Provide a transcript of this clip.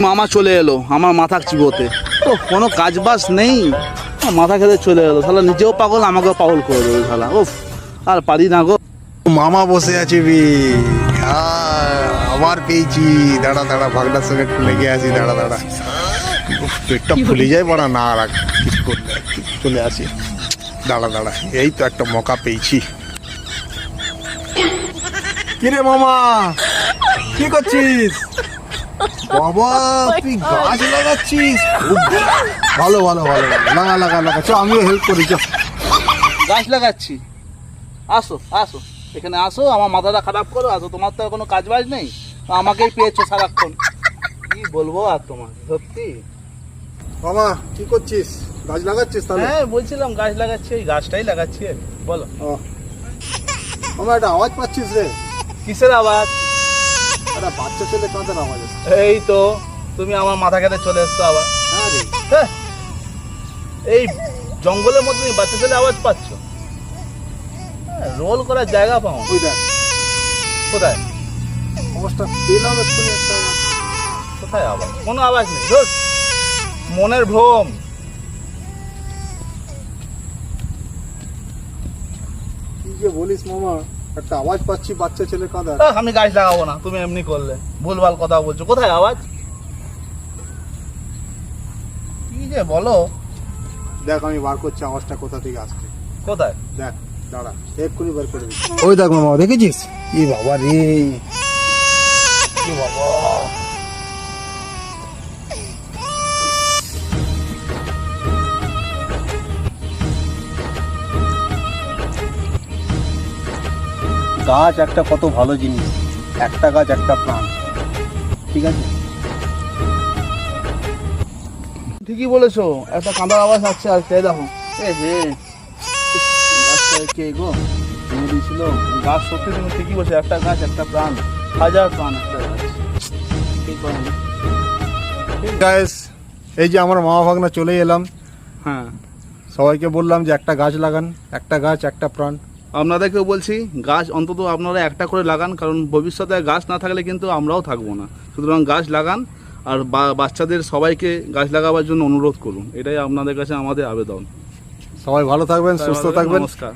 মামা চলে এলো আমার মাথা চিবোতে, তো কোনো কাজ বাজ নেই, মাথা খেতে চলে এলো। শালা নিজেও পাগল, আমাকেও পাগল করে দেবে শালা। ওফ, আর পারি না গো। মামা বসে আছে বে, আবার পেয়েছি। দাঁড়া দাঁড়া, ভাগনার সঙ্গে একটু লেগে আসি। দাঁড়া দাঁড়া, পেটটা ফুলে যায় বড়া, না রাখ কিছু করলে চলে আসি। দাঁড়া দাঁড়া, এই তো একটা মকা পেয়েছি। কিরে মামা, কি করছিস? বাবা, তুই গাছ লাগাচ্ছিস? ভালো ভালো ভালো, লাগা লাগা লাগা। চ, আমিও হেল্প করি। চ, গাছ লাগাচ্ছি, আসো আসো, এখানে আসো, আমার মাথাটা খারাপ করো, আসো। তোমার তো আর কোনো কাজ বাজ নেই, আমাকেই পেয়েছো সারাক্ষণ। কি বলবো আর তোমার, সত্যি। মামা কি করছিস? গাছ লাগাচ্ছিস তাহলে? হ্যাঁ বলছিলাম গাছ লাগাচ্ছি, এই গাছটাই লাগাচ্ছি আর কি। বলো মামা, একটা আওয়াজ পাচ্ছিস রে? কিসের আওয়াজ? একটা বাচ্চা ছেলে কাঁদার আওয়াজ আসছে। এই তো তুমি আমার মাথা খেতে চলে এসছো আবার। হ্যাঁ রে, হ্যাঁ, এই জঙ্গলের মধ্যে তুমি বাচ্চা ছেলে আওয়াজ পাচ্ছ? রোল করার জায়গা পাও? ওই দেখ, কোথায় আওয়াজটা পেলাম এক্ষুনি একটা আওয়াজ। কোথায় আওয়াজ? কোনো আওয়াজ নেই, ধুর, মনের ভ্রম। কি যে বলিস মামা, একটা আওয়াজ পাচ্ছি বাচ্চা ছেলে কাঁদার। আমি গাছ লাগাবো না, তুমি এমনি করলে ভুলভাল কথা বলছো। কোথায় আওয়াজ? কি যে বলো। দেখ, আমি বার করছি আওয়াজটা কোথা থেকে আসছে। কোথায়? দেখ, দাঁড়া, এক্ষুনি বার করে দিচ্ছি। ওই দেখ মামা, দেখেছিস? ই বাবা রে, কি বাবা, গাছ একটা কত ভালো জিনিস, একটা গাছ একটা প্রাণ, ঠিক আছে? ঠিকই বলেছো, একটা কাঁদার আওয়াজ আসছে। আর কে দেখো, এ হে, গাছটা কে গো মেরে দিয়েছিল? গাছ, সত্যি তুমি ঠিকই বলছো, একটা গাছ একটা প্রাণ, হাজার প্রাণ একটা গাছ। ঠিক বলেন। গাইস, এই যে আমার মামা ভাগনা চলে এলাম, হ্যাঁ, সবাইকে বললাম যে একটা গাছ লাগান, একটা গাছ একটা প্রাণ। আপনাদেরকেও বলছি, গাছ অন্তত আপনারা একটা করে লাগান, কারণ ভবিষ্যতে গাছ না থাকলে কিন্তু আমরাও থাকবো না। সুতরাং গাছ লাগান, আর বাচ্চাদের সবাইকে গাছ লাগাবার জন্য অনুরোধ করুন, এটাই আপনাদের কাছে আমাদের আবেদন। সবাই ভালো থাকবেন, সুস্থ থাকবেন। নমস্কার।